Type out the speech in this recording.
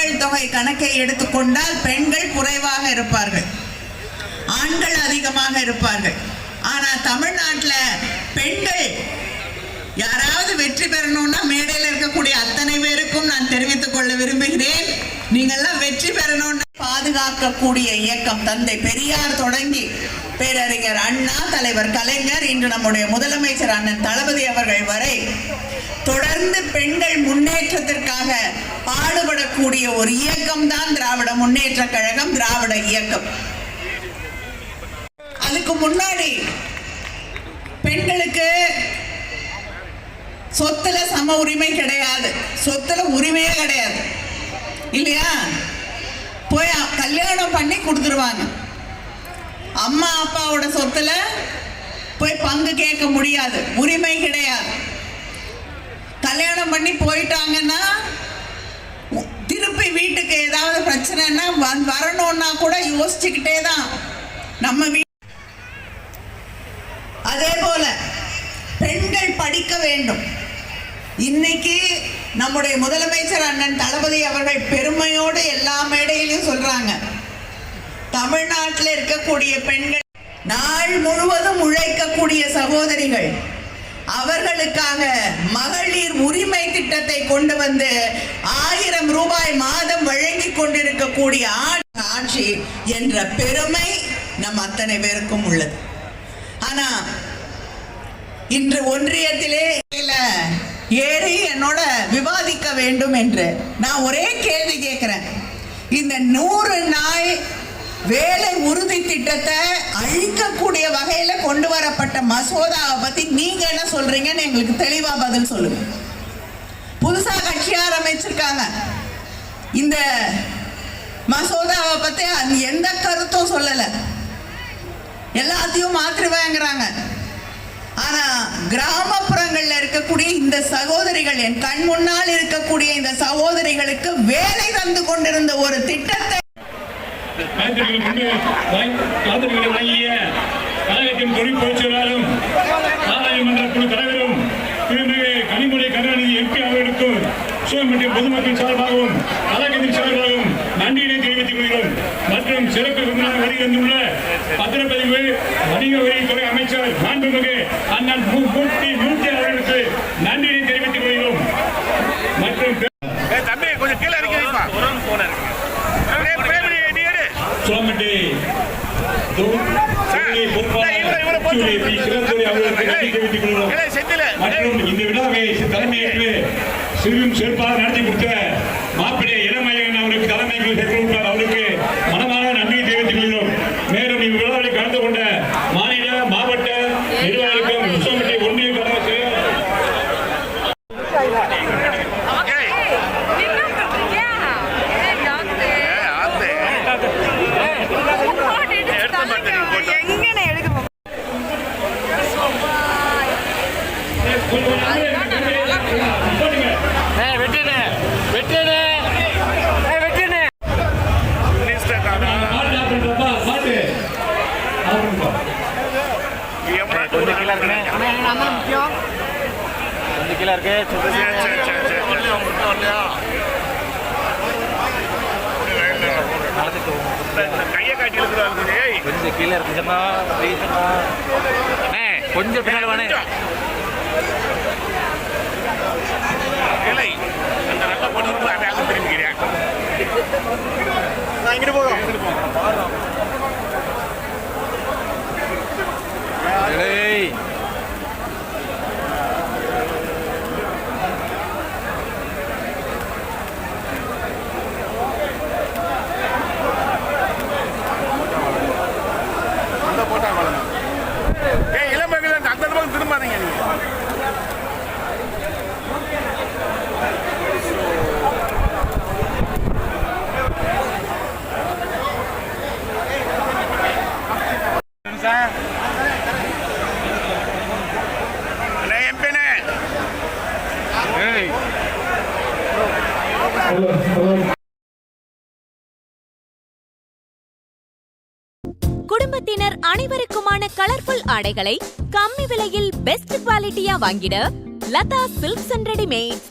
மக்கள் தொகை கணக்கை எடுத்துக்கொண்டால் பெண்கள் குறைவாக இருப்பார்கள், ஆண்கள் அதிகமாக இருப்பார்கள். ஆனா தமிழ்நாட்டில் பெண்கள் யாராவது வெற்றி பெறணும்னா மேடையில் இருக்கக்கூடிய அத்தனை பேருக்கும் நான் தெரிவித்துக் கொள்ள விரும்புகிறேன், நீங்கள்லாம் வெற்றி பெறணும்னா பாதுகாக்கக்கூடிய இயக்கம் தந்தை பெரியார் தொடங்கி பேரறிஞர் அண்ணா, தலைவர் கலைஞர், இன்று நம்முடைய முதலமைச்சர் அண்ணன் தளபதி அவர்கள் வரை தொடர்ந்து பெண்கள் முன்னேற்றத்திற்காக பாடுபடக்கூடிய ஒரு இயக்கம் தான் திராவிட முன்னேற்ற கழகம், திராவிட இயக்கம். அதுக்கு முன்னாடி பெண்களுக்கு சொத்துல சம உரிமை கிடையாது, சொத்துல உரிமையே கிடையாது இல்லையா? போய் கல்யாணம் பண்ணி கொடுத்துருவாங்க, அம்மா அப்பாவோட சொத்துல போய் பங்கு கேட்க முடியாது, உரிமை கிடையாது. கல்யாணம் பண்ணி போயிட்டாங்கன்னா திருப்பி வீட்டுக்கு ஏதாவது பிரச்சனைன்னா வரணும்னா கூட யோசிச்சுக்கிட்டே தான் நம்ம அதே போல பெண்கள் படிக்க வேண்டும். இன்னைக்கு நம்முடைய முதலமைச்சர் அண்ணன் தளபதி அவர்கள் பெருமையோடு எல்லா மேடையிலும் சொல்றாங்க, தமிழ்நாட்டில் இருக்கக்கூடிய பெண்கள் நாள் முழுவதும் உழைக்கக்கூடிய சகோதரிகள், அவர்களுக்காக மகளிர் உரிமை திட்டத்தை கொண்டு வந்து 1000 ரூபாய் மாதம் வழங்கி கொண்டிருக்கக்கூடிய ஆட்சி என்ற பெருமை நம் அத்தனை பேருக்கும் உள்ளது. ஆனா இன்று ஒன்றியத்திலே ஏறி என்னோட விவாதிக்க வேண்டும் என்று நான் ஒரே கேள்வி கேட்கிறேன். இந்த 100 நாள் வேலை உறுதி திட்டத்தை அழிக்கக்கூடிய வகையில கொண்டு வரப்பட்ட மசோதாவை பத்தி நீங்க என்ன சொல்றீங்கன்னு எங்களுக்கு தெளிவா பதில் சொல்லுங்க. புதுசா கட்சி ஆரம்பிச்சிருக்காங்க, இந்த மசோதாவை பத்தி எந்த கருத்தும் சொல்லல, எல்லாத்தையும் மாற்றுவாங்கிறாங்க. ஆனா கிராமப்புறங்கள்ல இருக்கக்கூடிய இந்த சகோதரிகள், என் கண் முன்னால் இருக்கக்கூடிய இந்த சகோதரிகளுக்கு வேலை தந்து கொண்டிருந்த ஒரு திட்டத்தை தொழிற்பயிற்சியாளரும் நாடாளுமன்ற குழு தலைவரும் கனிமொழி கருணாநிதி எம்பி அவர்களுக்கும் மற்றும் பொதுமக்கள் சார்பாகவும் கழகத்தின் சார்பாகவும் நன்றியினை தெரிவித்துக் கொள்கிறோம். மற்றும் சிறப்பு விருந்தினர் வருகின்ற பத்திரப்பதிவு வணிக வரித்துறை அமைச்சர் மாண்புமிகு அண்ணன் மூர்த்தி அவர்களுக்கு நன்றியினை தெரிவித்துக் கொள்கிறோம். மற்றும் சோமட்டி மற்றும் இந்த விழாவை தலைமையேற்று சிறுவும் சிறப்பாக நடத்தி கொடுத்த மாப்பிள்ளை இளமையன் அவருக்கு தலைமை அவருக்கு மனமான நன்றி தெரிவித்துக் கொள்கிறோம். மேலும் இவ்விழாவில் கலந்து கொண்ட மாநில மாவட்ட நிர்வாகிகளுக்கும் சோமட்டி ஒன்றிய கையை காட்டி கொஞ்சம் கீழே இருக்குன்னா கொஞ்சம் பின்னாடி வானே அந்த நல்லா போட்டு அங்கே திரும்பிக்கிறேன். நான் இங்கிட்டு போகிறோம். இளம்பெண்கள் அந்த பக்கம் திரும்பாதீங்க. குடும்பத்தினர் அனைவருக்குமான கலர்ஃபுல் ஆடைகளை கம்மி விலையில் பெஸ்ட் குவாலிட்டியா வாங்கிட லதா சில்க்ஸ் அண்ட் ரெடிமேட்.